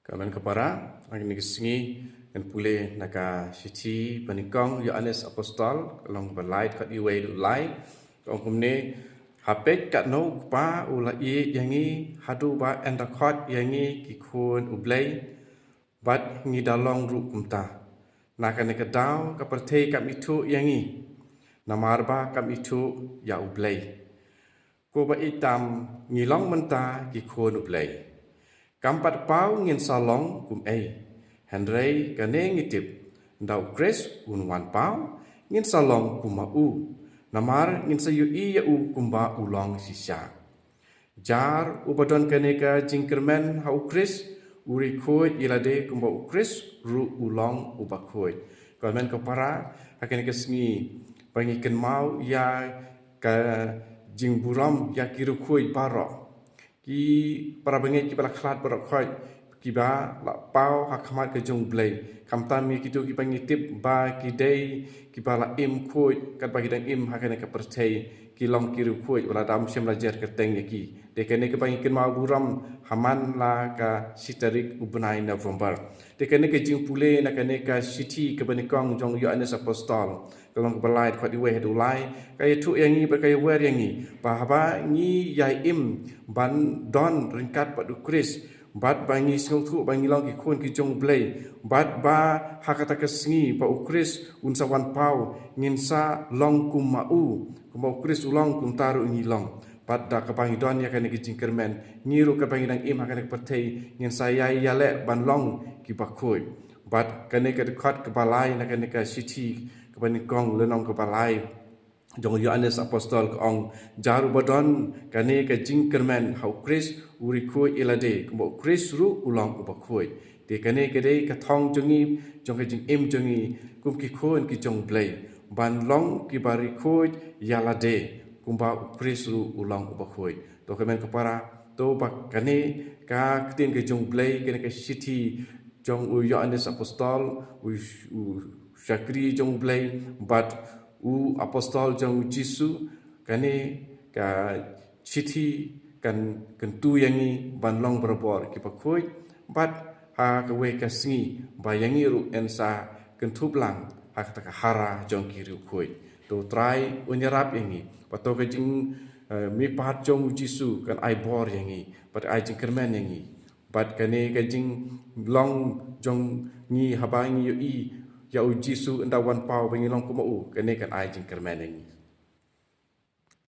Kaman kapara, ang nigisingi kan pule naka siti panikong Yohanes Apostol kalong balait kat iwe ulai kong kumne hapet kat no pa ulai yangi hadu ba endakot yangi kikun ublay bat ngi dalong ru kumta naka nekadau kaparte kam itu yangi namarba kam itu ya ublay ko ba itam ngilong menta kikun ublay Kampat pau ngin salong kum Henry kane ngitip ndau kres unwan pau ngin salong kum mau namar ngin sayu i u kumba ulong sisya jar ubadon kane ka jingkermen hau kres uri khoi ilade kumba ukres ru ulong ubakoi komen ko para akan ke sngi pangiken mau ya ka jingburam ya kiru khoi barok ki para bengai ki bala khlat barok khoi ki ba la pau hakmat ke jong blai kam tami ki tu ki pangitip ba ki dei ki bala im khoi kat bagi dang im hakane ka percay ki long ki ru khoi wala dam sem la jer keteng ki de kene ke pangikin ma buram haman la ka sitarik ubnai November de kene ke jing pule na kene ka city ke banikong jong Yohanes Apostol kalong balait khot iwe hedulai kay tu yangi ba kay wer yangi ba haba ngi yai im ban don ringkat padu kris bat bangi song thu bangi long ki khun ki jong blai bat ba hakata ka sngi pa ukris unsawan pau nginsa long kum mau kumau kris ulong kum taru ngi long bat da ka bangi don ya kan ki jingkermen ngiru ka bangi dang im hakan ka patei ngin saya yale ban long ki bakoi bat kane ka dekat ke balai na kane ka city kepada kong lenong kepalai jong Yohanes Apostol ke ong jaru badon kane ke jingkermen hau kris uri khoi ilade kumbo kris ru ulang ubakhoi de kane ke de ka thong jongi jong ke jing im jongi kum ki khon ki jong blai ban long ki bari khoi yalade kumba kris ru ulang ubakhoi to kemen kepara to bak kane ka tin ke jong blai kane ke city jong Yohanes Apostol Syakri jong blai bat u apostol jong Jisu kane ka city kan kentu yangi banlong berbor ki pakhoi bat ha ka we ka sngi bayangi ru ensa kentublang ha ka hara jong ki ru khoi to try unyarap yangi pato ka jing mi pat jong Jisu kan ai bor yangi pat ai jing kermen yangi bat kane ka jing long jong ni habangi yo i ya Jisu ndawan pau bengilong kumau kene kan ai jing kermen yangi